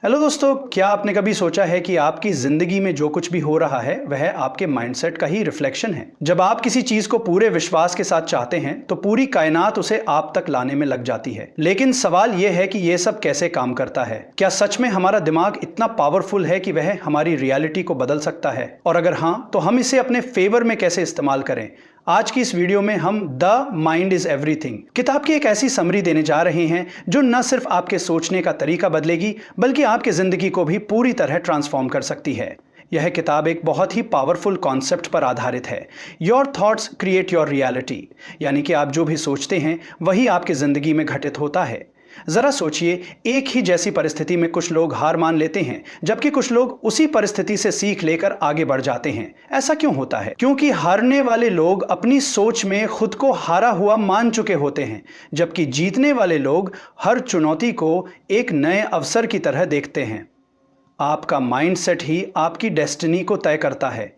Hello दोस्तों, क्या आपने कभी सोचा है कि आपकी जिंदगी में जो कुछ भी हो रहा है वह आपके माइंडसेट का ही रिफ्लेक्शन है। जब आप किसी चीज को पूरे विश्वास के साथ चाहते हैं तो पूरी कायनात उसे आप तक लाने में लग जाती है। लेकिन सवाल यह है कि यह सब कैसे काम करता है। क्या सच में हमारा दिमाग इतना पावरफुल है कि वह हमारी रियलिटी को बदल सकता है, और अगर हाँ तो हम इसे अपने फेवर में कैसे इस्तेमाल करें। आज की इस वीडियो में हम द माइंड इज एवरीथिंग किताब की एक ऐसी समरी देने जा रहे हैं जो न सिर्फ आपके सोचने का तरीका बदलेगी बल्कि आपकी जिंदगी को भी पूरी तरह ट्रांसफॉर्म कर सकती है। यह किताब एक बहुत ही पावरफुल कॉन्सेप्ट पर आधारित है। Your thoughts create your reality, यानी कि आप जो भी सोचते हैं वही आपकी जिंदगी में घटित होता है। जरा सोचिए, एक ही जैसी परिस्थिति में कुछ लोग हार मान लेते हैं जबकि कुछ लोग उसी परिस्थिति से सीख लेकर आगे बढ़ जाते हैं। ऐसा क्यों होता है? क्योंकि हारने वाले लोग अपनी सोच में खुद को हारा हुआ मान चुके होते हैं, जबकि जीतने वाले लोग हर चुनौती को एक नए अवसर की तरह देखते हैं। आपका माइंडसेट ही आपकी डेस्टिनी को तय करता है।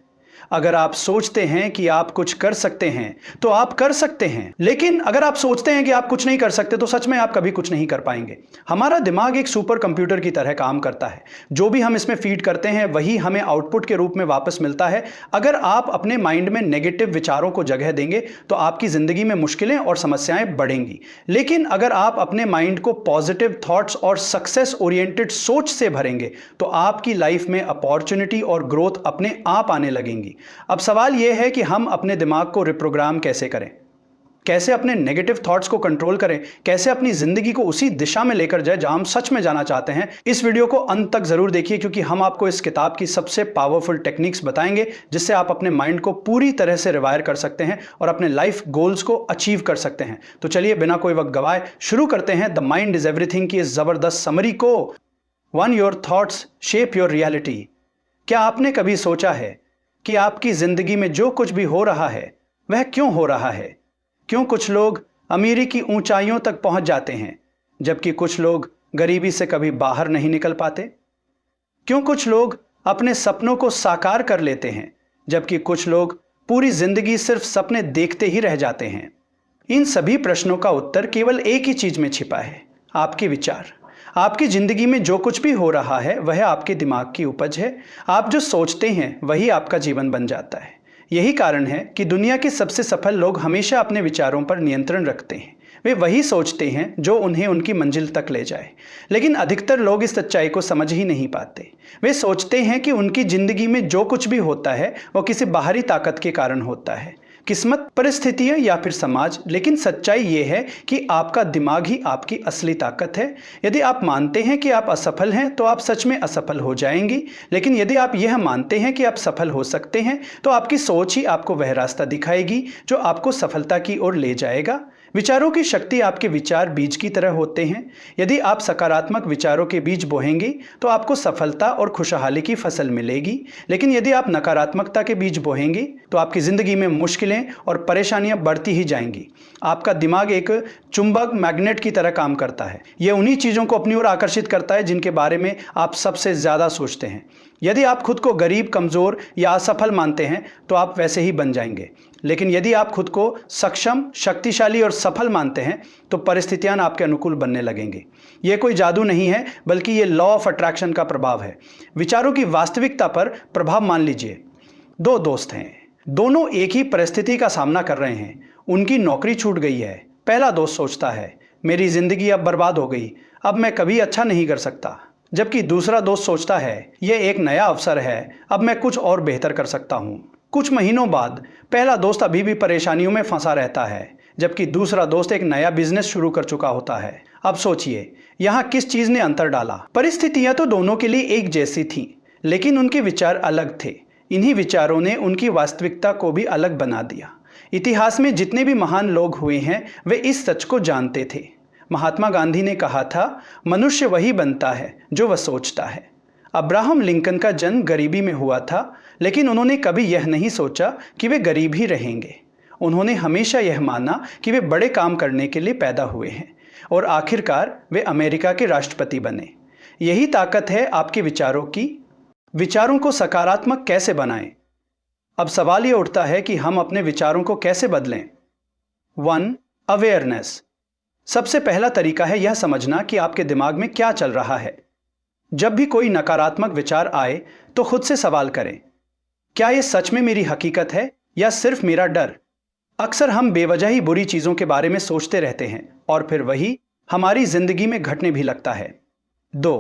अगर आप सोचते हैं कि आप कुछ कर सकते हैं तो आप कर सकते हैं, लेकिन अगर आप सोचते हैं कि आप कुछ नहीं कर सकते तो सच में आप कभी कुछ नहीं कर पाएंगे। हमारा दिमाग एक सुपर कंप्यूटर की तरह काम करता है। जो भी हम इसमें फीड करते हैं वही हमें आउटपुट के रूप में वापस मिलता है। अगर आप अपने माइंड में नेगेटिव विचारों को जगह देंगे तो आपकी जिंदगी में मुश्किलें और समस्याएं बढ़ेंगी। लेकिन अगर आप अपने माइंड को पॉजिटिव थॉट्स और सक्सेस ओरिएंटेड सोच से भरेंगे तो आपकी लाइफ में अपॉर्चुनिटी और ग्रोथ अपने आप आने लगेंगी। अब सवाल यह है कि हम अपने दिमाग को रिप्रोग्राम कैसे करें, कैसे अपने नेगेटिव थॉट्स को कंट्रोल करें, कैसे अपनी जिंदगी को उसी दिशा में लेकर जाए जहां हम सच में जाना चाहते हैं। इस वीडियो को अंत तक जरूर देखिए, क्योंकि हम आपको इस किताब की सबसे पावरफुल टेक्निक्स बताएंगे जिससे आप अपने माइंड को पूरी तरह से रिवायर कर सकते हैं और अपने लाइफ गोल्स को अचीव कर सकते हैं। तो चलिए बिना कोई वक्त गवाए शुरू करते हैं द माइंड इज एवरीथिंग की इस जबरदस्त समरी को। 1. Your thoughts shape your reality. क्या आपने कभी सोचा है कि आपकी जिंदगी में जो कुछ भी हो रहा है वह क्यों हो रहा है? क्यों कुछ लोग अमीरी की ऊंचाइयों तक पहुंच जाते हैं जबकि कुछ लोग गरीबी से कभी बाहर नहीं निकल पाते? क्यों कुछ लोग अपने सपनों को साकार कर लेते हैं जबकि कुछ लोग पूरी जिंदगी सिर्फ सपने देखते ही रह जाते हैं? इन सभी प्रश्नों का उत्तर केवल एक ही चीज में छिपा है, आपके विचार। आपकी जिंदगी में जो कुछ भी हो रहा है वह आपके दिमाग की उपज है। आप जो सोचते हैं वही आपका जीवन बन जाता है। यही कारण है कि दुनिया के सबसे सफल लोग हमेशा अपने विचारों पर नियंत्रण रखते हैं। वे वही सोचते हैं जो उन्हें उनकी मंजिल तक ले जाए। लेकिन अधिकतर लोग इस सच्चाई को समझ ही नहीं पाते। वे सोचते हैं कि उनकी जिंदगी में जो कुछ भी होता है वो किसी बाहरी ताकत के कारण होता है, किस्मत, परिस्थितियां या फिर समाज। लेकिन सच्चाई यह है कि आपका दिमाग ही आपकी असली ताकत है। यदि आप मानते हैं कि आप असफल हैं तो आप सच में असफल हो जाएंगी। लेकिन यदि आप यह मानते हैं कि आप सफल हो सकते हैं तो आपकी सोच ही आपको वह रास्ता दिखाएगी जो आपको सफलता की ओर ले जाएगा। विचारों की शक्ति आपके विचार बीज की तरह होते हैं। यदि आप सकारात्मक विचारों के बीज बोएंगे तो आपको सफलता और खुशहाली की फसल मिलेगी। लेकिन यदि आप नकारात्मकता के बीज बोएंगे तो आपकी जिंदगी में मुश्किलें और परेशानियां बढ़ती ही जाएंगी। आपका दिमाग एक चुंबक मैग्नेट की तरह काम करता है। यह उन्हीं चीजों को अपनी ओर आकर्षित करता है जिनके बारे में आप सबसे ज्यादा सोचते हैं। यदि आप खुद को गरीब, कमजोर या असफल मानते हैं तो आप वैसे ही बन जाएंगे। लेकिन यदि आप खुद को सक्षम, शक्तिशाली और सफल मानते हैं तो परिस्थितियां आपके अनुकूल बनने लगेंगी। यह कोई जादू नहीं है बल्कि यह लॉ ऑफ अट्रैक्शन का प्रभाव है। विचारों की वास्तविकता पर प्रभाव मान लीजिए। दो दोस्त हैं, दोनों एक ही परिस्थिति का सामना कर रहे हैं। उनकी नौकरी छूट गई है। पहला दोस्त सोचता है, मेरी जिंदगी अब बर्बाद हो गई, अब मैं कभी अच्छा नहीं कर सकता। जबकि दूसरा दोस्त सोचता है, यह एक नया अवसर है, अब मैं कुछ और बेहतर कर सकता हूं। कुछ महीनों बाद पहला दोस्त अभी भी परेशानियों में फंसा रहता है, जबकि दूसरा दोस्त एक नया बिजनेस शुरू कर चुका होता है। अब सोचिए, यहाँ किस चीज ने अंतर डाला? परिस्थितियां तो दोनों के लिए एक जैसी थीं, लेकिन उनके विचार अलग थे। इन्हीं विचारों ने उनकी वास्तविकता को भी अलग बना दिया। इतिहास में जितने भी महान लोग हुए हैं वे इस सच को जानते थे। महात्मा गांधी ने कहा था, मनुष्य वही बनता है जो वह सोचता है। अब्राहम लिंकन का जन्म गरीबी में हुआ था, लेकिन उन्होंने कभी यह नहीं सोचा कि वे गरीब ही रहेंगे। उन्होंने हमेशा यह माना कि वे बड़े काम करने के लिए पैदा हुए हैं और आखिरकार वे अमेरिका के राष्ट्रपति बने। यही ताकत है आपके विचारों की। विचारों को सकारात्मक कैसे बनाएं? अब सवाल यह उठता है कि हम अपने विचारों को कैसे बदलें। 1. अवेयरनेस। सबसे पहला तरीका है यह समझना कि आपके दिमाग में क्या चल रहा है। जब भी कोई नकारात्मक विचार आए तो खुद से सवाल करें, क्या यह सच में मेरी हकीकत है या सिर्फ मेरा डर? अक्सर हम बेवजह ही बुरी चीजों के बारे में सोचते रहते हैं और फिर वही हमारी जिंदगी में घटने भी लगता है। 2.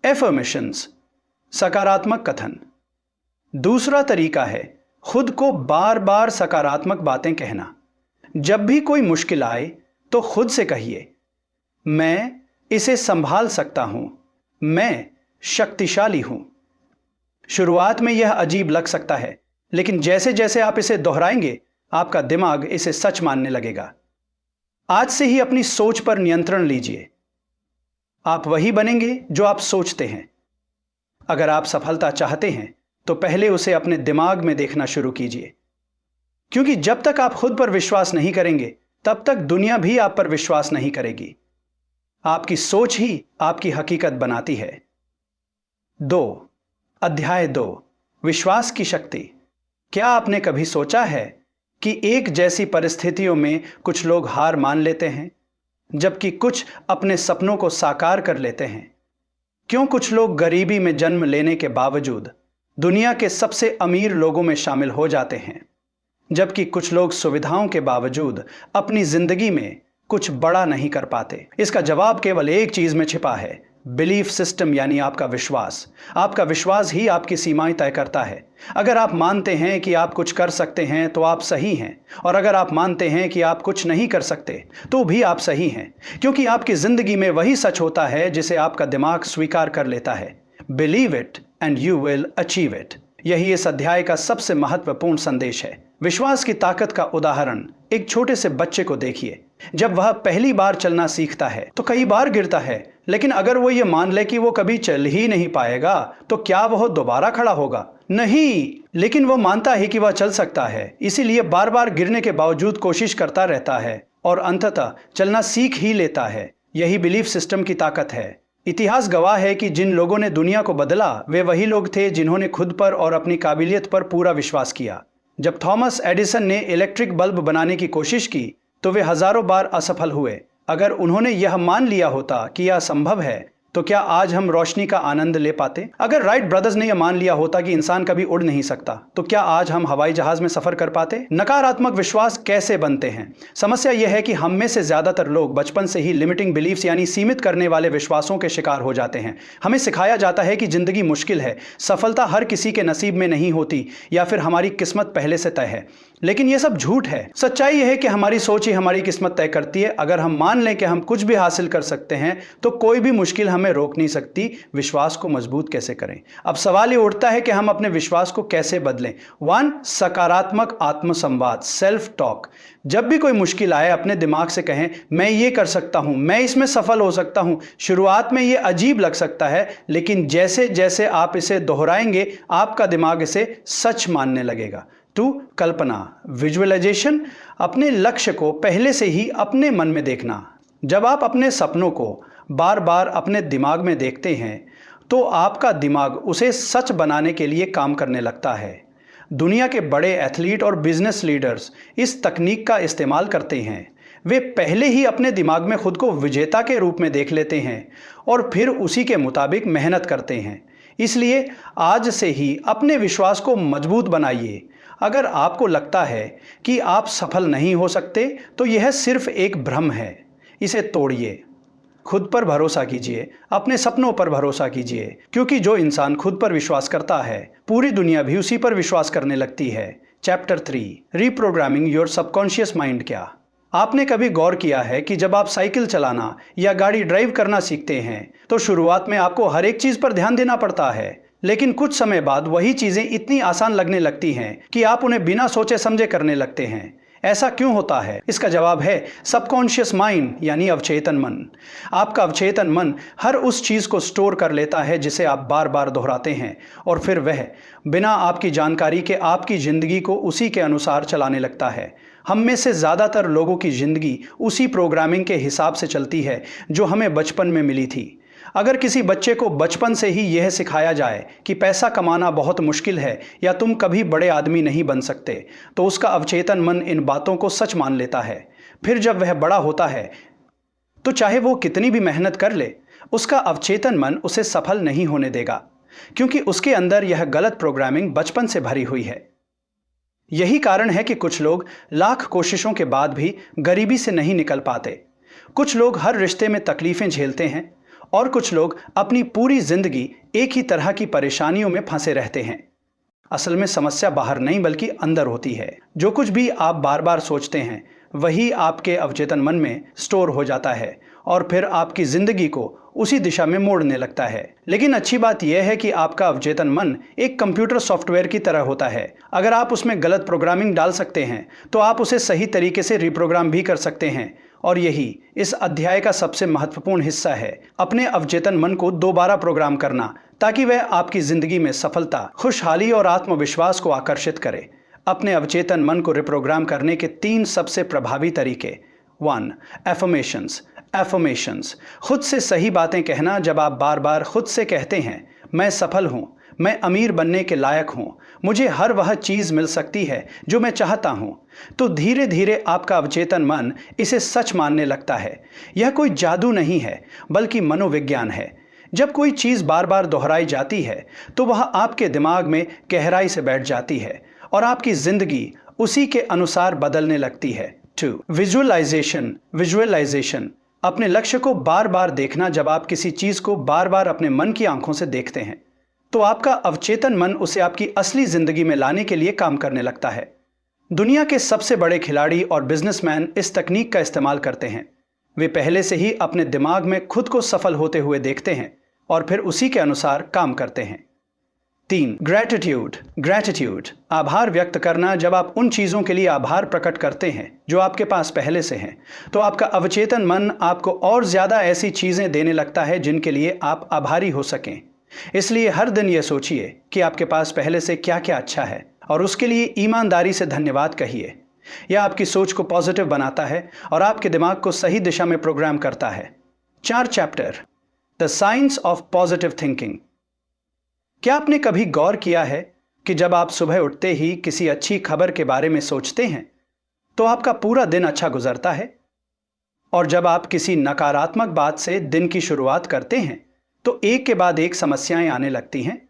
एफर्मेशंस, सकारात्मक कथन। दूसरा तरीका है खुद को बार बार सकारात्मक बातें कहना। जब भी कोई मुश्किल आए तो खुद से कहिए, मैं इसे संभाल सकता हूं, मैं शक्तिशाली हूं। शुरुआत में यह अजीब लग सकता है, लेकिन जैसे जैसे आप इसे दोहराएंगे आपका दिमाग इसे सच मानने लगेगा। आज से ही अपनी सोच पर नियंत्रण लीजिए। आप वही बनेंगे जो आप सोचते हैं। अगर आप सफलता चाहते हैं तो पहले उसे अपने दिमाग में देखना शुरू कीजिए, क्योंकि जब तक आप खुद पर विश्वास नहीं करेंगे तब तक दुनिया भी आप पर विश्वास नहीं करेगी। आपकी सोच ही आपकी हकीकत बनाती है। 2. अध्याय 2, विश्वास की शक्ति। क्या आपने कभी सोचा है कि एक जैसी परिस्थितियों में कुछ लोग हार मान लेते हैं जबकि कुछ अपने सपनों को साकार कर लेते हैं? क्यों कुछ लोग गरीबी में जन्म लेने के बावजूद दुनिया के सबसे अमीर लोगों में शामिल हो जाते हैं, जबकि कुछ लोग सुविधाओं के बावजूद अपनी जिंदगी में कुछ बड़ा नहीं कर पाते? इसका जवाब केवल एक चीज में छिपा है, बिलीफ सिस्टम, यानी आपका विश्वास। आपका विश्वास ही आपकी सीमाएं तय करता है। अगर आप मानते हैं कि आप कुछ कर सकते हैं तो आप सही हैं, और अगर आप मानते हैं कि आप कुछ नहीं कर सकते तो भी आप सही हैं, क्योंकि आपकी जिंदगी में वही सच होता है जिसे आपका दिमाग स्वीकार कर लेता है। Believe it and you will achieve it. यही इस अध्याय का सबसे महत्वपूर्ण संदेश है। विश्वास की ताकत का उदाहरण एक छोटे से बच्चे को देखिए। जब वह पहली बार चलना सीखता है तो कई बार गिरता है, लेकिन अगर वो ये मान ले कि वो कभी चल ही नहीं पाएगा तो क्या वह दोबारा खड़ा होगा? नहीं, लेकिन वो मानता है कि वह चल सकता है, इसीलिए बार बार गिरने के बावजूद कोशिश करता रहता है और अंततः चलना सीख ही लेता है। यही बिलीफ सिस्टम की ताकत है। इतिहास गवाह है कि जिन लोगों ने दुनिया को बदला वे वही लोग थे जिन्होंने खुद पर और अपनी काबिलियत पर पूरा विश्वास किया। जब थॉमस एडिसन ने इलेक्ट्रिक बल्ब बनाने की कोशिश की तो वे हजारों बार असफल हुए। अगर उन्होंने यह मान लिया होता कि यह संभव है तो क्या आज हम रोशनी का आनंद ले पाते? अगर राइट ब्रदर्स ने यह मान लिया होता कि इंसान कभी उड़ नहीं सकता तो क्या आज हम हवाई जहाज में सफर कर पाते? नकारात्मक विश्वास कैसे बनते हैं? समस्या यह है कि हम में से ज्यादातर लोग बचपन से ही लिमिटिंग बिलीफ्स यानी सीमित करने वाले विश्वासों के शिकार हो जाते हैं। हमें सिखाया जाता है कि जिंदगी मुश्किल है, सफलता हर किसी के नसीब में नहीं होती, या फिर हमारी किस्मत पहले से तय है। लेकिन यह सब झूठ है। सच्चाई यह है कि हमारी सोच ही हमारी किस्मत तय करती है। अगर हम मान लें कि हम कुछ भी हासिल कर सकते हैं तो कोई भी मुश्किल हमें रोक नहीं सकती। विश्वास को मजबूत कैसे करें? अब सवाल ये उठता है कि हम अपने विश्वास को कैसे बदलें। 1. सकारात्मक आत्मसंवाद, सेल्फ टॉक। जब भी कोई मुश्किल आए अपने दिमाग से कहें, मैं ये कर सकता हूं, मैं इसमें सफल हो सकता हूं। शुरुआत में ये अजीब लग सकता है, लेकिन जैसे जैसे आप इसे दोहराएंगे आपका दिमाग इसे सच मानने लगेगा। 2. कल्पना, विजुअलाइजेशन। अपने लक्ष्य को पहले से ही अपने मन में देखना। जब आप अपने सपनों को बार बार अपने दिमाग में देखते हैं तो आपका दिमाग उसे सच बनाने के लिए काम करने लगता है। दुनिया के बड़े एथलीट और बिजनेस लीडर्स इस तकनीक का इस्तेमाल करते हैं। वे पहले ही अपने दिमाग में खुद को विजेता के रूप में देख लेते हैं और फिर उसी के मुताबिक मेहनत करते हैं। इसलिए आज से ही अपने विश्वास को मजबूत बनाइए। अगर आपको लगता है कि आप सफल नहीं हो सकते तो यह सिर्फ एक भ्रम है, इसे तोड़िए। खुद पर भरोसा कीजिए, अपने सपनों पर भरोसा कीजिए, क्योंकि जो इंसान खुद पर विश्वास करता है पूरी दुनिया भी उसी पर विश्वास करने लगती है। Chapter 3, reprogramming your subconscious mind. क्या आपने कभी गौर किया है कि जब आप साइकिल चलाना या गाड़ी ड्राइव करना सीखते हैं तो शुरुआत में आपको हर एक चीज पर ध्यान देना पड़ता है, लेकिन कुछ समय बाद वही चीजें इतनी आसान लगने लगती हैं कि आप उन्हें बिना सोचे समझे करने लगते हैं। ऐसा क्यों होता है? इसका जवाब है सबकॉन्शियस माइंड, यानी अवचेतन मन। आपका अवचेतन मन हर उस चीज को स्टोर कर लेता है जिसे आप बार बार दोहराते हैं, और फिर वह बिना आपकी जानकारी के आपकी जिंदगी को उसी के अनुसार चलाने लगता है। हम में से ज्यादातर लोगों की जिंदगी उसी प्रोग्रामिंग के हिसाब से चलती है जो हमें बचपन में मिली थी। अगर किसी बच्चे को बचपन से ही यह सिखाया जाए कि पैसा कमाना बहुत मुश्किल है या तुम कभी बड़े आदमी नहीं बन सकते, तो उसका अवचेतन मन इन बातों को सच मान लेता है। फिर जब वह बड़ा होता है तो चाहे वो कितनी भी मेहनत कर ले, उसका अवचेतन मन उसे सफल नहीं होने देगा, क्योंकि उसके अंदर यह गलत प्रोग्रामिंग बचपन से भरी हुई है। यही कारण है कि कुछ लोग लाख कोशिशों के बाद भी गरीबी से नहीं निकल पाते। कुछ लोग हर रिश्ते में तकलीफें झेलते हैं और कुछ लोग अपनी पूरी जिंदगी एक ही तरह की परेशानियों में फंसे रहते हैं। असल में समस्या बाहर नहीं बल्कि अंदर होती है। जो कुछ भी आप बार बार सोचते हैं वही आपके अवचेतन मन में स्टोर हो जाता है और फिर आपकी जिंदगी को उसी दिशा में मोड़ने लगता है। लेकिन अच्छी बात यह है कि आपका अवचेतन मन एक कंप्यूटर सॉफ्टवेयर की तरह होता है। अगर आप उसमें गलत प्रोग्रामिंग डाल सकते हैं तो आप उसे सही तरीके से रिप्रोग्राम भी कर सकते हैं। और यही इस अध्याय का सबसे महत्वपूर्ण हिस्सा है, अपने अवचेतन मन को दोबारा प्रोग्राम करना, ताकि वह आपकी जिंदगी में सफलता, खुशहाली और आत्मविश्वास को आकर्षित करे। अपने अवचेतन मन को रिप्रोग्राम करने के 3 सबसे प्रभावी तरीके। 1. एफर्मेशंस। एफर्मेशंस खुद से सही बातें कहना। जब आप बार बार खुद से कहते हैं, मैं सफल हूं, मैं अमीर बनने के लायक हूं, मुझे हर वह चीज मिल सकती है जो मैं चाहता हूं, तो धीरे धीरे आपका अवचेतन मन इसे सच मानने लगता है। यह कोई जादू नहीं है बल्कि मनोविज्ञान है। जब कोई चीज बार बार दोहराई जाती है तो वह आपके दिमाग में गहराई से बैठ जाती है और आपकी जिंदगी उसी के अनुसार बदलने लगती है। 2. विजुअलाइजेशन। विजुअलाइजेशन अपने लक्ष्य को बार बार देखना। जब आप किसी चीज को बार बार अपने मन की आंखों से देखते हैं तो आपका अवचेतन मन उसे आपकी असली जिंदगी में लाने के लिए काम करने लगता है। दुनिया के सबसे बड़े खिलाड़ी और बिजनेसमैन इस तकनीक का इस्तेमाल करते हैं। वे पहले से ही अपने दिमाग में खुद को सफल होते हुए देखते हैं और फिर उसी के अनुसार काम करते हैं। 3. ग्रैटिट्यूड। ग्रैटिट्यूड आभार व्यक्त करना। जब आप उन चीज़ों के लिए आभार प्रकट करते हैं जो आपके पास पहले से हैं, तो आपका अवचेतन मन आपको और ज़्यादा ऐसी चीज़ें देने लगता है जिनके लिए आप आभारी हो सकें। इसलिए हर दिन यह सोचिए कि आपके पास पहले से क्या क्या अच्छा है और उसके लिए ईमानदारी से धन्यवाद कहिए। यह आपकी सोच को पॉजिटिव बनाता है और आपके दिमाग को सही दिशा में प्रोग्राम करता है। 4 chapter. The science of positive thinking. क्या आपने कभी गौर किया है कि जब आप सुबह उठते ही किसी अच्छी खबर के बारे में सोचते हैं तो आपका पूरा दिन अच्छा गुजरता है, और जब आप किसी नकारात्मक बात से दिन की शुरुआत करते हैं तो एक के बाद एक समस्याएं आने लगती हैं?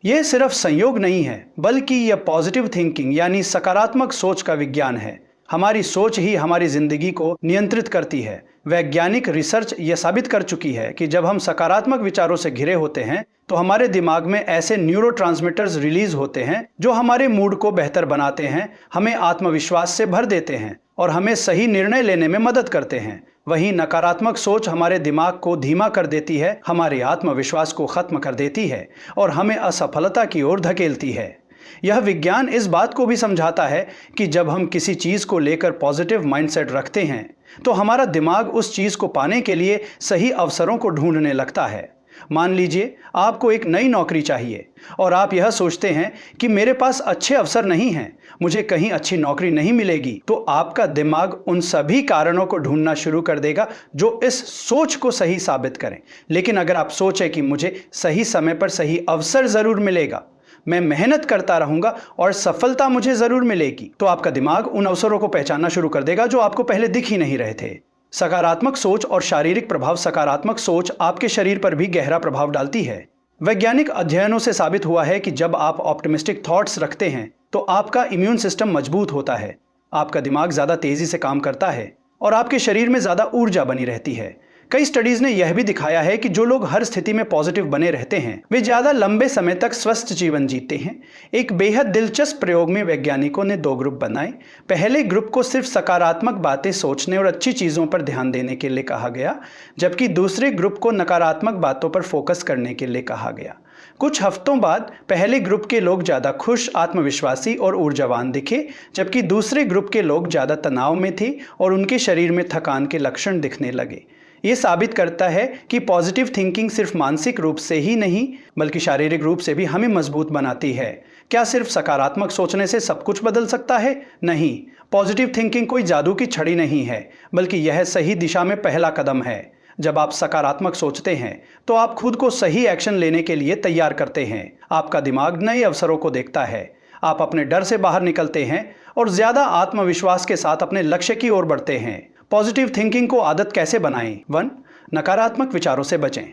यह सिर्फ संयोग नहीं है बल्कि यह पॉजिटिव थिंकिंग यानी सकारात्मक सोच का विज्ञान है। हमारी सोच ही हमारी जिंदगी को नियंत्रित करती है। वैज्ञानिक रिसर्च यह साबित कर चुकी है कि जब हम सकारात्मक विचारों से घिरे होते हैं तो हमारे दिमाग में ऐसे न्यूरोट्रांसमीटर्स रिलीज होते हैं जो हमारे मूड को बेहतर बनाते हैं, हमें आत्मविश्वास से भर देते हैं और हमें सही निर्णय लेने में मदद करते हैं। वहीं नकारात्मक सोच हमारे दिमाग को धीमा कर देती है, हमारे आत्मविश्वास को खत्म कर देती है और हमें असफलता की ओर धकेलती है। यह विज्ञान इस बात को भी समझाता है कि जब हम किसी चीज को लेकर पॉजिटिव माइंडसेट रखते हैं तो हमारा दिमाग उस चीज को पाने के लिए सही अवसरों को ढूंढने लगता है। मान लीजिए आपको एक नई नौकरी चाहिए और आप यह सोचते हैं कि मेरे पास अच्छे अवसर नहीं हैं, मुझे कहीं अच्छी नौकरी नहीं मिलेगी, तो आपका दिमाग उन सभी कारणों को ढूंढना शुरू कर देगा जो इस सोच को सही साबित करें। लेकिन अगर आप सोचें कि मुझे सही समय पर सही अवसर जरूर मिलेगा, मैं मेहनत करता रहूंगा और सफलता मुझे जरूर मिलेगी, तो आपका दिमाग उन अवसरों को पहचानना शुरू कर देगा जो आपको पहले दिख ही नहीं रहे थे। सकारात्मक सोच और शारीरिक प्रभाव। सकारात्मक सोच आपके शरीर पर भी गहरा प्रभाव डालती है। वैज्ञानिक अध्ययनों से साबित हुआ है कि जब आप ऑप्टिमिस्टिक थॉट्स रखते हैं तो आपका इम्यून सिस्टम मजबूत होता है, आपका दिमाग ज्यादा तेजी से काम करता है और आपके शरीर में ज्यादा ऊर्जा बनी रहती है। कई स्टडीज ने यह भी दिखाया है कि जो लोग हर स्थिति में पॉजिटिव बने रहते हैं वे ज्यादा लंबे समय तक स्वस्थ जीवन जीते हैं। एक बेहद दिलचस्प प्रयोग में वैज्ञानिकों ने 2 ग्रुप बनाए। पहले ग्रुप को सिर्फ सकारात्मक बातें सोचने और अच्छी चीजों पर ध्यान देने के लिए कहा गया, जबकि दूसरे ग्रुप को नकारात्मक बातों पर फोकस करने के लिए कहा गया। कुछ हफ्तों बाद पहले ग्रुप के लोग ज्यादा खुश, आत्मविश्वासी और ऊर्जावान दिखे, जबकि दूसरे ग्रुप के लोग ज्यादा तनाव में थे और उनके शरीर में थकान के लक्षण दिखने लगे। ये साबित करता है कि पॉजिटिव थिंकिंग सिर्फ मानसिक रूप से ही नहीं बल्कि शारीरिक रूप से भी हमें मजबूत बनाती है। क्या सिर्फ सकारात्मक सोचने से सब कुछ बदल सकता है? नहीं। पॉजिटिव थिंकिंग कोई जादू की छड़ी नहीं है बल्कि यह सही दिशा में पहला कदम है। जब आप सकारात्मक सोचते हैं तो आप खुद को सही एक्शन लेने के लिए तैयार करते हैं। आपका दिमाग नए अवसरों को देखता है, आप अपने डर से बाहर निकलते हैं और ज्यादा आत्मविश्वास के साथ अपने लक्ष्य की ओर बढ़ते हैं। पॉजिटिव थिंकिंग को आदत कैसे बनाएं? 1. नकारात्मक विचारों से बचें।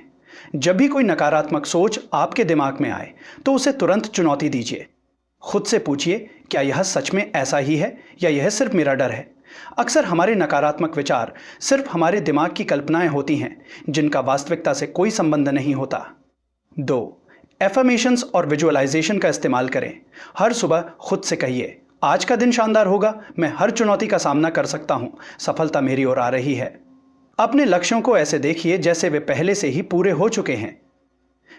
जब भी कोई नकारात्मक सोच आपके दिमाग में आए तो उसे तुरंत चुनौती दीजिए। खुद से पूछिए, क्या यह सच में ऐसा ही है या यह सिर्फ मेरा डर है? अक्सर हमारे नकारात्मक विचार सिर्फ हमारे दिमाग की कल्पनाएं होती हैं, जिनका वास्तविकता से कोई संबंध नहीं होता। 2. एफर्मेशंस और विजुअलाइजेशन का इस्तेमाल करें। हर सुबह खुद से कहिए, आज का दिन शानदार होगा, मैं हर चुनौती का सामना कर सकता हूं, सफलता मेरी ओर आ रही है। अपने लक्ष्यों को ऐसे देखिए जैसे वे पहले से ही पूरे हो चुके हैं।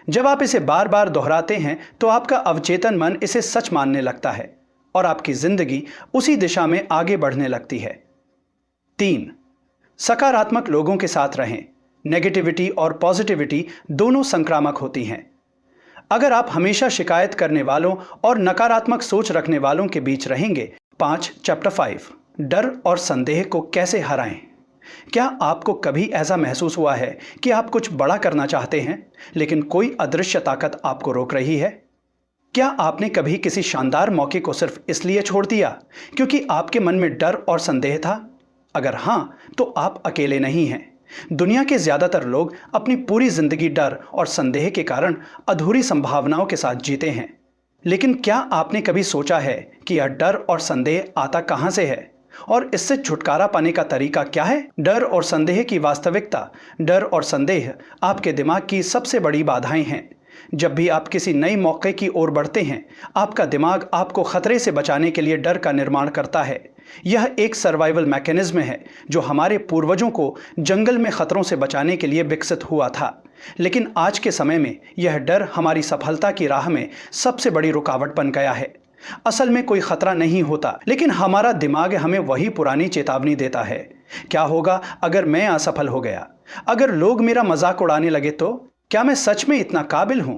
जब आप इसे बार बार दोहराते हैं तो आपका अवचेतन मन इसे सच मानने लगता है और आपकी जिंदगी उसी दिशा में आगे बढ़ने लगती है। 3. सकारात्मक लोगों के साथ रहें। नेगेटिविटी और पॉजिटिविटी दोनों संक्रामक होती हैं। अगर आप हमेशा शिकायत करने वालों और नकारात्मक सोच रखने वालों के बीच रहेंगे। 5. चैप्टर 5, डर और संदेह को कैसे हराएं। क्या आपको कभी ऐसा महसूस हुआ है कि आप कुछ बड़ा करना चाहते हैं लेकिन कोई अदृश्य ताकत आपको रोक रही है? क्या आपने कभी किसी शानदार मौके को सिर्फ इसलिए छोड़ दिया क्योंकि आपके मन में डर और संदेह था? अगर हां, तो आप अकेले नहीं हैं। दुनिया के ज्यादातर लोग अपनी पूरी जिंदगी डर और संदेह के कारण अधूरी संभावनाओं के साथ जीते हैं। लेकिन क्या आपने कभी सोचा है कि यह डर और संदेह आता कहां से है और इससे छुटकारा पाने का तरीका क्या है? डर और संदेह की वास्तविकता, डर और संदेह आपके दिमाग की सबसे बड़ी बाधाएं हैं। जब भी आप किसी नए मौके की ओर बढ़ते हैं, आपका दिमाग आपको खतरे से बचाने के लिए डर का निर्माण करता है। यह एक सर्वाइवल मैकेनिज्म है जो हमारे पूर्वजों को जंगल में खतरों से बचाने के लिए विकसित हुआ था। लेकिन आज के समय में यह डर हमारी सफलता की राह में सबसे बड़ी रुकावट बन गया है। असल में कोई खतरा नहीं होता, लेकिन हमारा दिमाग हमें वही पुरानी चेतावनी देता है। क्या होगा अगर मैं असफल हो गया? अगर लोग मेरा मजाक उड़ाने लगे तो? क्या मैं सच में इतना काबिल हूं?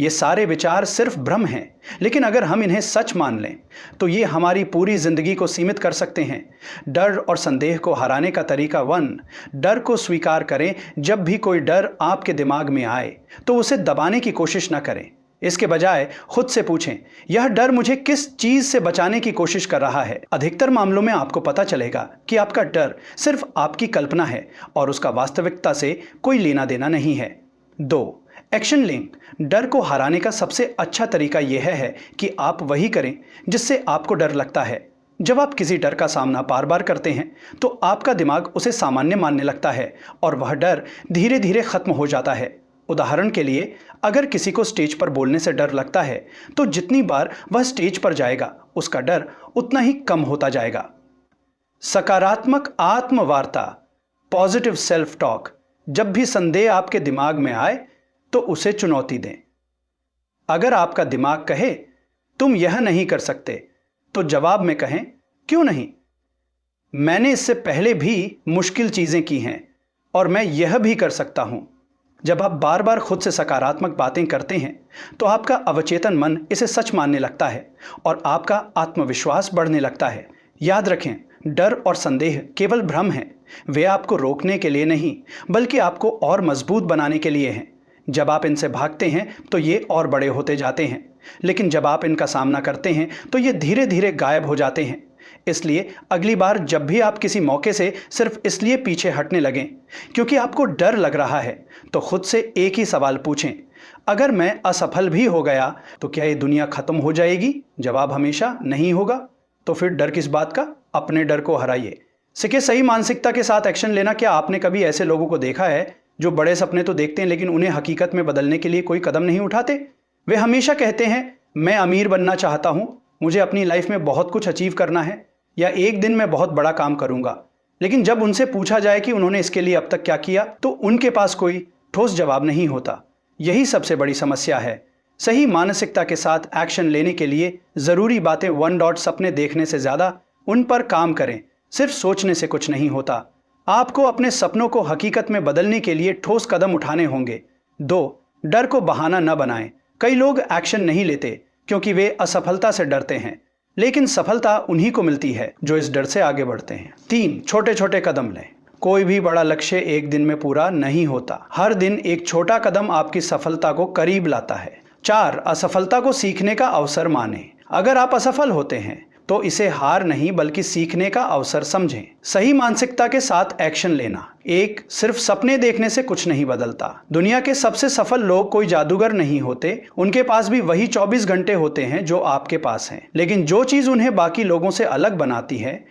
ये सारे विचार सिर्फ भ्रम हैं, लेकिन अगर हम इन्हें सच मान लें तो ये हमारी पूरी जिंदगी को सीमित कर सकते हैं। डर और संदेह को हराने का तरीका 1. डर को स्वीकार करें। जब भी कोई डर आपके दिमाग में आए तो उसे दबाने की कोशिश न करें। इसके बजाय खुद से पूछें, यह डर मुझे किस चीज से बचाने की कोशिश कर रहा है? अधिकतर मामलों में आपको पता चलेगा कि आपका डर सिर्फ आपकी कल्पना है और उसका वास्तविकता से कोई लेना देना नहीं है। 2. एक्शन लें। डर को हराने का सबसे अच्छा तरीका यह है कि आप वही करें जिससे आपको डर लगता है। जब आप किसी डर का सामना बार बार करते हैं तो आपका दिमाग उसे सामान्य मानने लगता है और वह डर धीरे धीरे खत्म हो जाता है। उदाहरण के लिए, अगर किसी को स्टेज पर बोलने से डर लगता है तो जितनी बार वह स्टेज पर जाएगा उसका डर उतना ही कम होता जाएगा। सकारात्मक आत्मवार्ता, पॉजिटिव सेल्फ टॉक। जब भी संदेह आपके दिमाग में आए तो उसे चुनौती दें। अगर आपका दिमाग कहे तुम यह नहीं कर सकते, तो जवाब में कहें, क्यों नहीं? मैंने इससे पहले भी मुश्किल चीजें की हैं और मैं यह भी कर सकता हूं। जब आप बार बार खुद से सकारात्मक बातें करते हैं तो आपका अवचेतन मन इसे सच मानने लगता है और आपका आत्मविश्वास बढ़ने लगता है। याद रखें, डर और संदेह केवल भ्रम हैं। वे आपको रोकने के लिए नहीं, बल्कि आपको और मजबूत बनाने के लिए हैं। जब आप इनसे भागते हैं तो ये और बड़े होते जाते हैं, लेकिन जब आप इनका सामना करते हैं तो ये धीरे धीरे गायब हो जाते हैं। इसलिए अगली बार जब भी आप किसी मौके से सिर्फ इसलिए पीछे हटने लगें क्योंकि आपको डर लग रहा है, तो खुद से एक ही सवाल पूछें, अगर मैं असफल भी हो गया तो क्या ये दुनिया खत्म हो जाएगी? जवाब हमेशा नहीं होगा। तो फिर डर किस बात का? अपने डर को हराइए। सीखिए सही मानसिकता के साथ एक्शन लेना। क्या आपने कभी ऐसे लोगों को देखा है जो बड़े सपने तो देखते हैं लेकिन उन्हें हकीकत में बदलने के लिए कोई कदम नहीं उठाते? वे हमेशा कहते हैं, मैं अमीर बनना चाहता हूं, मुझे अपनी लाइफ में बहुत कुछ अचीव करना है, या एक दिन मैं बहुत बड़ा काम करूंगा। लेकिन जब उनसे पूछा जाए कि उन्होंने इसके लिए अब तक क्या किया, तो उनके पास कोई ठोस जवाब नहीं होता। यही सबसे बड़ी समस्या है। सही मानसिकता के साथ एक्शन लेने के लिए जरूरी बातें 1 डॉट सपने देखने से ज्यादा उन पर काम करें। सिर्फ सोचने से कुछ नहीं होता। आपको अपने सपनों को हकीकत में बदलने के लिए ठोस कदम उठाने होंगे। 2. डर को बहाना न बनाएं। कई लोग एक्शन नहीं लेते क्योंकि वे असफलता से डरते हैं, लेकिन सफलता उन्हीं को मिलती है जो इस डर से आगे बढ़ते हैं। 3. छोटे छोटे कदम लें। कोई भी बड़ा लक्ष्य एक दिन में पूरा नहीं होता। हर दिन एक छोटा कदम आपकी सफलता को करीब लाता है। 4. असफलता को सीखने का अवसर मानें। अगर आप असफल होते हैं, तो इसे हार नहीं बल्कि सीखने का अवसर समझें। सही मानसिकता के साथ एक्शन लेना। एक, सिर्फ सपने देखने से कुछ नहीं बदलता। दुनिया के सबसे सफल लोग कोई जादूगर नहीं होते, उनके पास भी वही 24 घंटे होते हैं जो आपके पास हैं। लेकिन जो चीज उन्हें बाकी लोगों से अलग बनाती है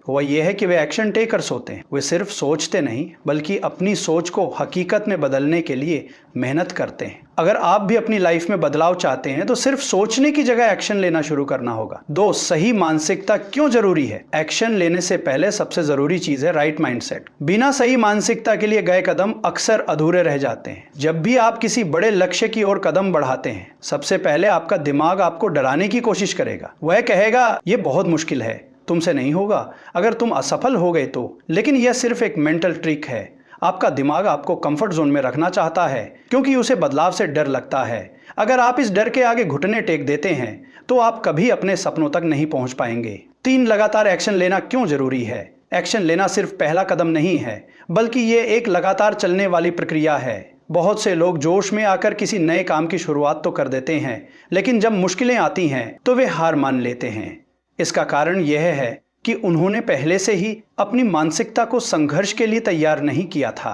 वह यह है कि वे एक्शन टेकर्स होते हैं। वे सिर्फ सोचते नहीं बल्कि अपनी सोच को हकीकत में बदलने के लिए मेहनत करते हैं। अगर आप भी अपनी लाइफ में बदलाव चाहते हैं तो सिर्फ सोचने की जगह एक्शन लेना शुरू करना होगा। दो, सही मानसिकता क्यों जरूरी है? एक्शन लेने से पहले सबसे जरूरी चीज है राइट माइंडसेट। बिना सही मानसिकता के लिए गए कदम अक्सर अधूरे रह जाते हैं। जब भी आप किसी बड़े लक्ष्य की ओर कदम बढ़ाते हैं, सबसे पहले आपका दिमाग आपको डराने की कोशिश करेगा। वह कहेगा यह बहुत मुश्किल है, तुमसे नहीं होगा, अगर तुम असफल हो गए तो। लेकिन यह सिर्फ एक मेंटल ट्रिक है। आपका दिमाग आपको कंफर्ट जोन में रखना चाहता है क्योंकि उसे बदलाव से डर लगता है। अगर आप इस डर के आगे घुटने टेक देते हैं तो आप कभी अपने सपनों तक नहीं पहुंच पाएंगे। तीन, लगातार एक्शन लेना क्यों जरूरी है? एक्शन लेना सिर्फ पहला कदम नहीं है बल्कि ये एक लगातार चलने वाली प्रक्रिया है। बहुत से लोग जोश में आकर किसी नए काम की शुरुआत तो कर देते हैं, लेकिन जब मुश्किलें आती हैं तो वे हार मान लेते हैं। इसका कारण यह है कि उन्होंने पहले से ही अपनी मानसिकता को संघर्ष के लिए तैयार नहीं किया था।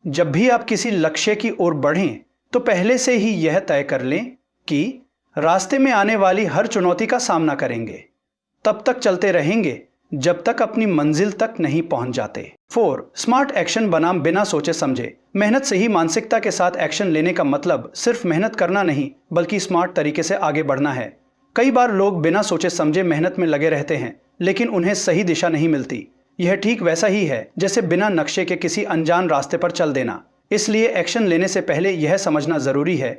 जब भी आप किसी लक्ष्य की ओर बढ़ें तो पहले से ही यह तय कर लें कि रास्ते में आने वाली हर चुनौती का सामना करेंगे। तब तक चलते रहेंगे जब तक अपनी मंजिल तक नहीं पहुंच जाते। 4, स्मार्ट एक्शन बनाम बिना सोचे समझे। मेहनत से ही मानसिकता के साथ एक्शन लेने का मतलब सिर्फ मेहनत करना नहीं बल्कि स्मार्ट तरीके से आगे बढ़ना है। कई बार लोग बिना सोचे समझे मेहनत में लगे रहते हैं लेकिन उन्हें सही दिशा नहीं मिलती। यह ठीक वैसा ही है जैसे बिना नक्शे के किसी अनजान रास्ते पर चल देना। इसलिए एक्शन लेने से पहले यह समझना जरूरी है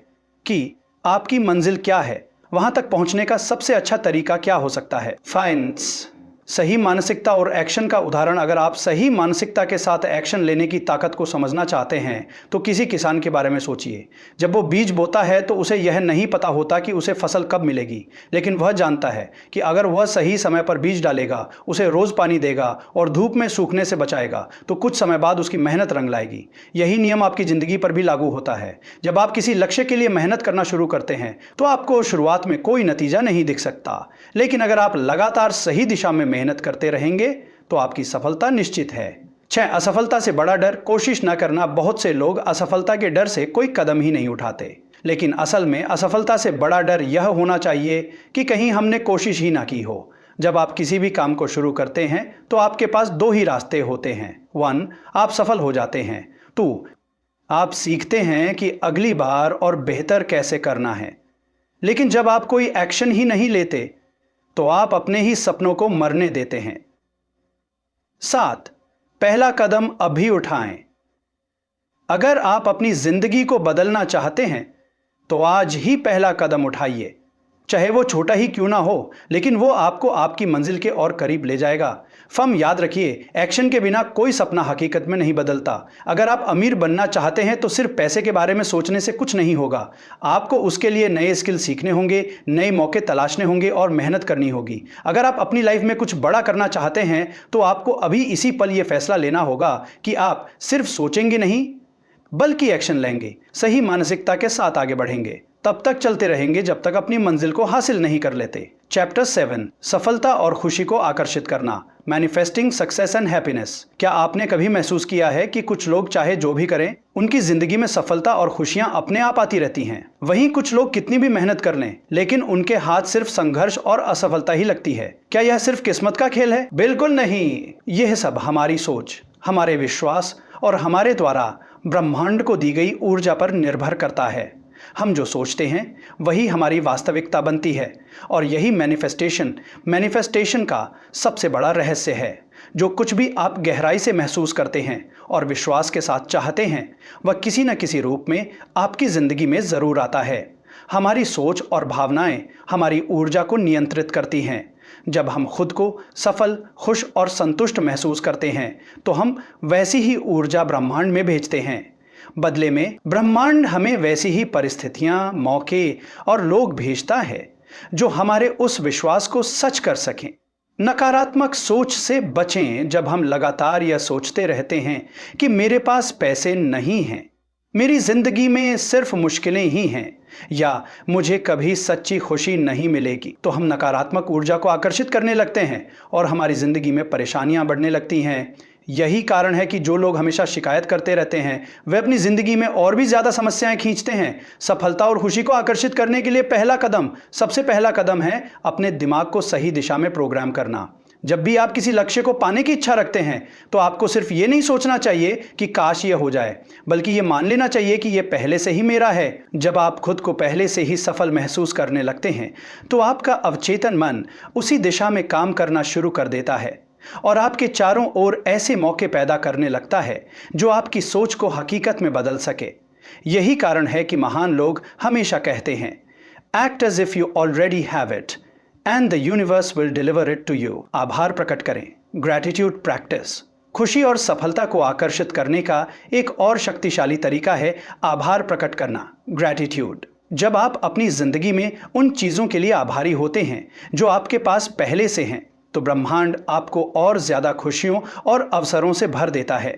कि आपकी मंजिल क्या है, वहां तक पहुंचने का सबसे अच्छा तरीका क्या हो सकता है। फाइनेंस, सही मानसिकता और एक्शन का उदाहरण। अगर आप सही मानसिकता के साथ एक्शन लेने की ताकत को समझना चाहते हैं तो किसी किसान के बारे में सोचिए। जब वो बीज बोता है तो उसे यह नहीं पता होता कि उसे फसल कब मिलेगी, लेकिन वह जानता है कि अगर वह सही समय पर बीज डालेगा, उसे रोज पानी देगा और धूप में सूखने से बचाएगा तो कुछ समय बाद उसकी मेहनत रंग लाएगी। यही नियम आपकी जिंदगी पर भी लागू होता है। जब आप किसी लक्ष्य के लिए मेहनत करना शुरू करते हैं तो आपको शुरुआत में कोई नतीजा नहीं दिख सकता, लेकिन अगर आप लगातार सही दिशा में मेहनत करते रहेंगे तो आपकी सफलता निश्चित है। 6, असफलता से बड़ा डर कोशिश न करना। बहुत से लोग असफलता के डर से कोई कदम ही नहीं उठाते, लेकिन असल में असफलता से बड़ा डर यह होना चाहिए कि कहीं हमने कोशिश ही ना की हो। जब आप किसी भी काम को शुरू करते हैं तो आपके पास दो ही रास्ते होते हैं। 1, आप सफल हो जाते हैं। 2, आप सीखते हैं कि अगली बार और बेहतर कैसे करना है। लेकिन जब आप कोई एक्शन ही नहीं लेते तो आप अपने ही सपनों को मरने देते हैं। 7, पहला कदम अभी उठाएं। अगर आप अपनी जिंदगी को बदलना चाहते हैं तो आज ही पहला कदम उठाइए। चाहे वो छोटा ही क्यों ना हो, लेकिन वो आपको आपकी मंजिल के और करीब ले जाएगा। फम, याद रखिए, एक्शन के बिना कोई सपना हकीकत में नहीं बदलता। अगर आप अमीर बनना चाहते हैं तो सिर्फ पैसे के बारे में सोचने से कुछ नहीं होगा। आपको उसके लिए नए स्किल सीखने होंगे, नए मौके तलाशने होंगे और मेहनत करनी होगी। अगर आप अपनी लाइफ में कुछ बड़ा करना चाहते हैं तो आपको अभी इसी पल यह फैसला लेना होगा कि आप सिर्फ सोचेंगे नहीं बल्कि एक्शन लेंगे, सही मानसिकता के साथ आगे बढ़ेंगे। तब तक चलते रहेंगे जब तक अपनी मंजिल को हासिल नहीं कर लेते। चैप्टर 7, सफलता और खुशी को आकर्षित करना। Manifesting success and happiness. क्या आपने कभी महसूस किया है कि कुछ लोग चाहे जो भी करें, उनकी जिंदगी में सफलता और खुशियां अपने आप आती रहती हैं? वहीं कुछ लोग कितनी भी मेहनत कर लें लेकिन उनके हाथ सिर्फ संघर्ष और असफलता ही लगती है। क्या यह सिर्फ किस्मत का खेल है? बिल्कुल नहीं। यह सब हमारी सोच, हमारे विश्वास और हमारे द्वारा ब्रह्मांड को दी गई ऊर्जा पर निर्भर करता है। हम जो सोचते हैं वही हमारी वास्तविकता बनती है और यही मैनिफेस्टेशन का सबसे बड़ा रहस्य है। जो कुछ भी आप गहराई से महसूस करते हैं और विश्वास के साथ चाहते हैं वह किसी न किसी रूप में आपकी जिंदगी में जरूर आता है। हमारी सोच और भावनाएं हमारी ऊर्जा को नियंत्रित करती हैं। जब हम खुद को सफल, खुश और संतुष्ट महसूस करते हैं तो हम वैसी ही ऊर्जा ब्रह्मांड में भेजते हैं। बदले में ब्रह्मांड हमें वैसी ही परिस्थितियां, मौके और लोग भेजता है जो हमारे उस विश्वास को सच कर सकें। नकारात्मक सोच से बचें। जब हम लगातार यह सोचते रहते हैं कि मेरे पास पैसे नहीं हैं, मेरी जिंदगी में सिर्फ मुश्किलें ही हैं, या मुझे कभी सच्ची खुशी नहीं मिलेगी, तो हम नकारात्मक ऊर्जा को आकर्षित करने लगते हैं और हमारी जिंदगी में परेशानियां बढ़ने लगती हैं। यही कारण है कि जो लोग हमेशा शिकायत करते रहते हैं वे अपनी जिंदगी में और भी ज्यादा समस्याएं खींचते हैं। सफलता और खुशी को आकर्षित करने के लिए सबसे पहला कदम है अपने दिमाग को सही दिशा में प्रोग्राम करना। जब भी आप किसी लक्ष्य को पाने की इच्छा रखते हैं तो आपको सिर्फ ये नहीं सोचना चाहिए कि काश ये हो जाए, बल्कि ये मान लेना चाहिए कि ये पहले से ही मेरा है। जब आप खुद को पहले से ही सफल महसूस करने लगते हैं तो आपका अवचेतन मन उसी दिशा में काम करना शुरू कर देता है और आपके चारों ओर ऐसे मौके पैदा करने लगता है जो आपकी सोच को हकीकत में बदल सके। यही कारण है कि महान लोग हमेशा कहते हैं, act as if you already have it and the universe will deliver it to you. आभार प्रकट करें, ग्रैटिट्यूड प्रैक्टिस। खुशी और सफलता को आकर्षित करने का एक और शक्तिशाली तरीका है आभार प्रकट करना, ग्रैटिट्यूड। जब आप अपनी जिंदगी में उन चीजों के लिए आभारी होते हैं जो आपके पास पहले से हैं, तो ब्रह्मांड आपको और ज्यादा खुशियों और अवसरों से भर देता है।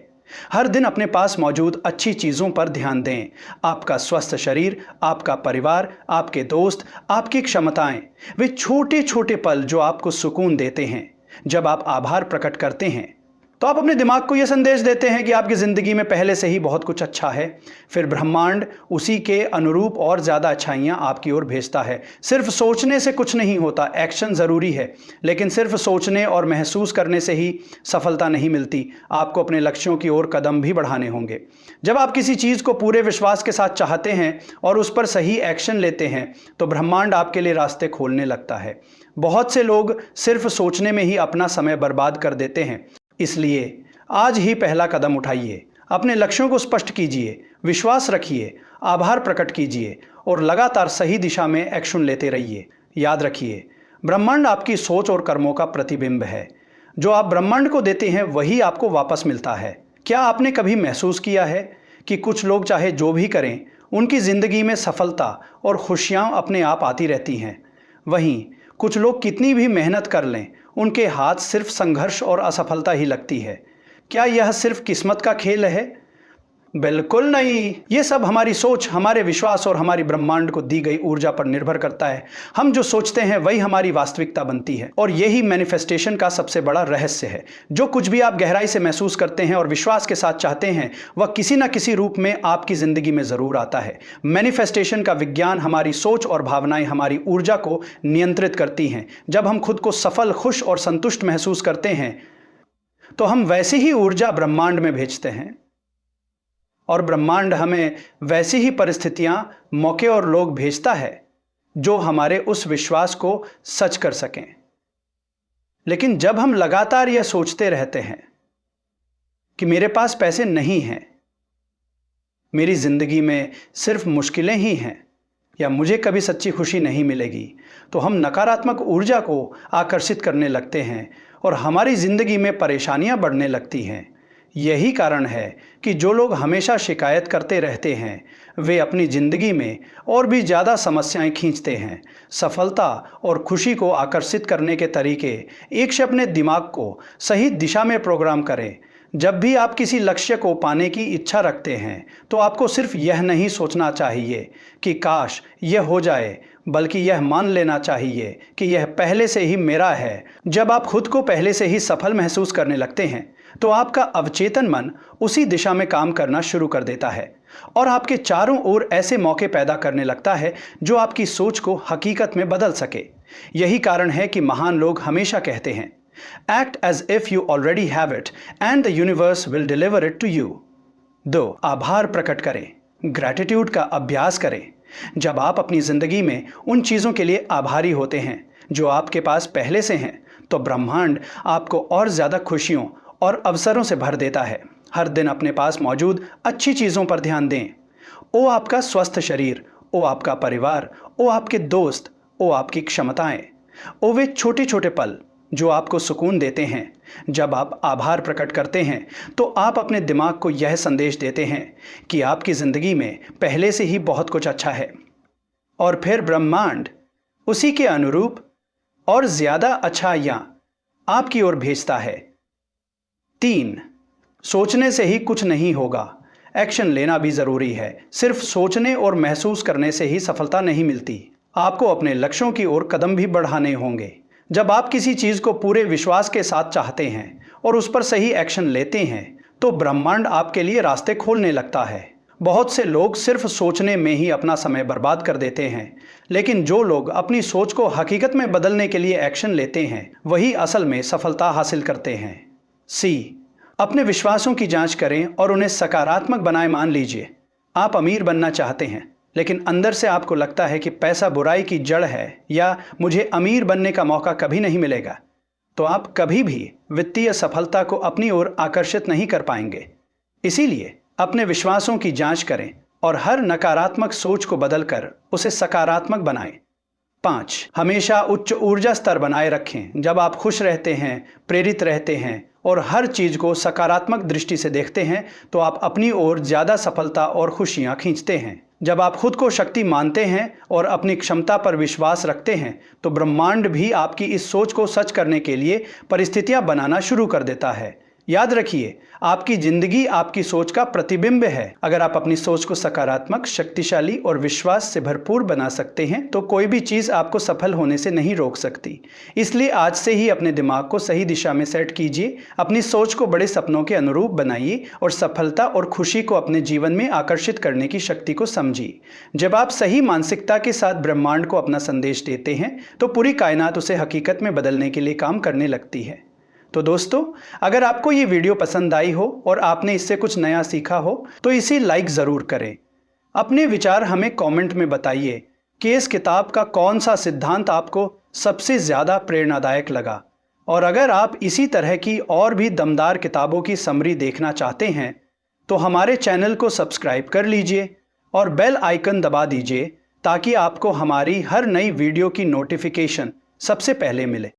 हर दिन अपने पास मौजूद अच्छी चीजों पर ध्यान दें। आपका स्वस्थ शरीर, आपका परिवार, आपके दोस्त, आपकी क्षमताएं, वे छोटे छोटे पल जो आपको सुकून देते हैं। जब आप आभार प्रकट करते हैं तो आप अपने दिमाग को यह संदेश देते हैं कि आपकी जिंदगी में पहले से ही बहुत कुछ अच्छा है। फिर ब्रह्मांड उसी के अनुरूप और ज्यादा अच्छाइयां आपकी ओर भेजता है। सिर्फ सोचने से कुछ नहीं होता, एक्शन जरूरी है, लेकिन सिर्फ सोचने और महसूस करने से ही सफलता नहीं मिलती। आपको अपने लक्ष्यों की ओर कदम भी बढ़ाने होंगे। जब आप किसी चीज को पूरे विश्वास के साथ चाहते हैं और उस पर सही एक्शन लेते हैं तो ब्रह्मांड आपके लिए रास्ते खोलने लगता है। बहुत से लोग सिर्फ सोचने में ही अपना समय बर्बाद कर देते हैं। इसलिए आज ही पहला कदम उठाइए, अपने लक्ष्यों को स्पष्ट कीजिए, विश्वास रखिए, आभार प्रकट कीजिए और लगातार सही दिशा में एक्शन लेते रहिए। याद रखिए, ब्रह्मांड आपकी सोच और कर्मों का प्रतिबिंब है। जो आप ब्रह्मांड को देते हैं वही आपको वापस मिलता है। क्या आपने कभी महसूस किया है कि कुछ लोग चाहे जो भी करें, उनकी जिंदगी में सफलता और खुशियां अपने आप आती रहती हैं, वहीं कुछ लोग कितनी भी मेहनत कर लें, उनके हाथ सिर्फ संघर्ष और असफलता ही लगती है। क्या यह सिर्फ किस्मत का खेल है? बिल्कुल नहीं। ये सब हमारी सोच, हमारे विश्वास और हमारी ब्रह्मांड को दी गई ऊर्जा पर निर्भर करता है। हम जो सोचते हैं वही हमारी वास्तविकता बनती है और यही मैनिफेस्टेशन का सबसे बड़ा रहस्य है। जो कुछ भी आप गहराई से महसूस करते हैं और विश्वास के साथ चाहते हैं वह किसी न किसी रूप में आपकी जिंदगी में जरूर आता है। मैनिफेस्टेशन का विज्ञान, हमारी सोच और भावनाएं हमारी ऊर्जा को नियंत्रित करती हैं। जब हम खुद को सफल, खुश और संतुष्ट महसूस करते हैं तो हम वैसी ही ऊर्जा ब्रह्मांड में भेजते हैं और ब्रह्मांड हमें वैसी ही परिस्थितियां, मौके और लोग भेजता है जो हमारे उस विश्वास को सच कर सकें। लेकिन जब हम लगातार यह सोचते रहते हैं कि मेरे पास पैसे नहीं हैं, मेरी जिंदगी में सिर्फ मुश्किलें ही हैं या मुझे कभी सच्ची खुशी नहीं मिलेगी, तो हम नकारात्मक ऊर्जा को आकर्षित करने लगते हैं और हमारी जिंदगी में परेशानियां बढ़ने लगती हैं। यही कारण है कि जो लोग हमेशा शिकायत करते रहते हैं वे अपनी जिंदगी में और भी ज़्यादा समस्याएं खींचते हैं। सफलता और खुशी को आकर्षित करने के तरीके, एक से अपने दिमाग को सही दिशा में प्रोग्राम करें। जब भी आप किसी लक्ष्य को पाने की इच्छा रखते हैं तो आपको सिर्फ यह नहीं सोचना चाहिए कि काश यह हो जाए, बल्कि यह मान लेना चाहिए कि यह पहले से ही मेरा है। जब आप खुद को पहले से ही सफल महसूस करने लगते हैं तो आपका अवचेतन मन उसी दिशा में काम करना शुरू कर देता है और आपके चारों ओर ऐसे मौके पैदा करने लगता है जो आपकी सोच को हकीकत में बदल सके। यही कारण है कि महान लोग हमेशा कहते हैं, act as if you already have it and the universe will deliver it to you. 2. आभार प्रकट करें, ग्रैटिट्यूड का अभ्यास करें। जब आप अपनी जिंदगी में उन चीजों के लिए आभारी होते हैं जो आपके पास पहले से हैं, तो ब्रह्मांड आपको और ज्यादा खुशियों और अवसरों से भर देता है। हर दिन अपने पास मौजूद अच्छी चीजों पर ध्यान दें। ओ आपका स्वस्थ शरीर, ओ आपका परिवार, ओ आपके दोस्त, ओ आपकी क्षमताएं, ओ वे छोटे छोटे पल जो आपको सुकून देते हैं। जब आप आभार प्रकट करते हैं तो आप अपने दिमाग को यह संदेश देते हैं कि आपकी जिंदगी में पहले से ही बहुत कुछ अच्छा है और फिर ब्रह्मांड उसी के अनुरूप और ज्यादा अच्छाइयां आपकी ओर भेजता है। 3. सोचने से ही कुछ नहीं होगा, एक्शन लेना भी ज़रूरी है। सिर्फ सोचने और महसूस करने से ही सफलता नहीं मिलती। आपको अपने लक्ष्यों की ओर कदम भी बढ़ाने होंगे। जब आप किसी चीज़ को पूरे विश्वास के साथ चाहते हैं और उस पर सही एक्शन लेते हैं तो ब्रह्मांड आपके लिए रास्ते खोलने लगता है। बहुत से लोग सिर्फ सोचने में ही अपना समय बर्बाद कर देते हैं, लेकिन जो लोग अपनी सोच को हकीकत में बदलने के लिए एक्शन लेते हैं वही असल में सफलता हासिल करते हैं। सी, अपने विश्वासों की जांच करें और उन्हें सकारात्मक बनाए। मान लीजिए आप अमीर बनना चाहते हैं, लेकिन अंदर से आपको लगता है कि पैसा बुराई की जड़ है या मुझे अमीर बनने का मौका कभी नहीं मिलेगा, तो आप कभी भी वित्तीय सफलता को अपनी ओर आकर्षित नहीं कर पाएंगे। इसीलिए अपने विश्वासों की जांच करें और हर नकारात्मक सोच को बदलकर उसे सकारात्मक बनाएं। 5, हमेशा उच्च ऊर्जा स्तर बनाए रखें। जब आप खुश रहते हैं, प्रेरित रहते हैं और हर चीज को सकारात्मक दृष्टि से देखते हैं तो आप अपनी ओर ज्यादा सफलता और खुशियां खींचते हैं। जब आप खुद को शक्ति मानते हैं और अपनी क्षमता पर विश्वास रखते हैं तो ब्रह्मांड भी आपकी इस सोच को सच करने के लिए परिस्थितियां बनाना शुरू कर देता है। याद रखिए, आपकी जिंदगी आपकी सोच का प्रतिबिंब है। अगर आप अपनी सोच को सकारात्मक, शक्तिशाली और विश्वास से भरपूर बना सकते हैं तो कोई भी चीज आपको सफल होने से नहीं रोक सकती। इसलिए आज से ही अपने दिमाग को सही दिशा में सेट कीजिए, अपनी सोच को बड़े सपनों के अनुरूप बनाइए और सफलता और खुशी को अपने जीवन में आकर्षित करने की शक्ति को समझिए। जब आप सही मानसिकता के साथ ब्रह्मांड को अपना संदेश देते हैं तो पूरी कायनात उसे हकीकत में बदलने के लिए काम करने लगती है। तो दोस्तों, अगर आपको ये वीडियो पसंद आई हो और आपने इससे कुछ नया सीखा हो तो इसे लाइक ज़रूर करें। अपने विचार हमें कमेंट में बताइए कि इस किताब का कौन सा सिद्धांत आपको सबसे ज़्यादा प्रेरणादायक लगा। और अगर आप इसी तरह की और भी दमदार किताबों की समरी देखना चाहते हैं तो हमारे चैनल को सब्सक्राइब कर लीजिए और बेल आइकन दबा दीजिए ताकि आपको हमारी हर नई वीडियो की नोटिफिकेशन सबसे पहले मिले।